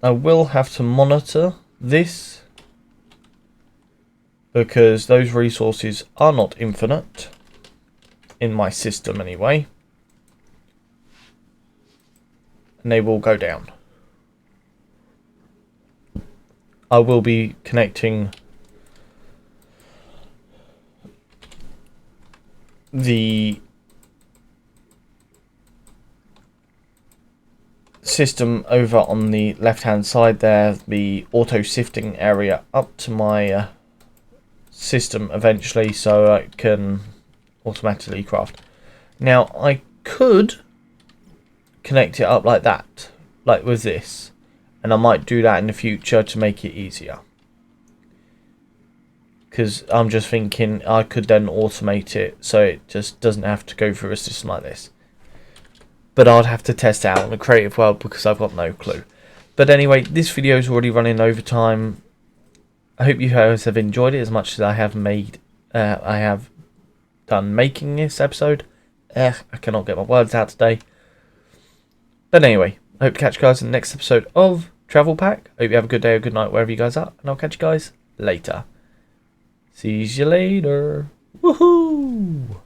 I will have to monitor this because those resources are not infinite in my system anyway, and they will go down. I will be connecting the system over on the left hand side there, the auto sifting area, up to my system eventually, so I can automatically craft. Now I could connect it up like that, like with this, and I might do that in the future to make it easier, because I'm just thinking I could then automate it so it just doesn't have to go through a system like this. But I'd have to test out in the creative world because I've got no clue. But anyway, this video is already running over time. I hope you guys have enjoyed it as much as I have done making this episode. I cannot get my words out today. But anyway, I hope to catch you guys in the next episode of travel pack. Hope you have a good day or good night wherever you guys are, and I'll catch you guys later. See you later. Woohoo!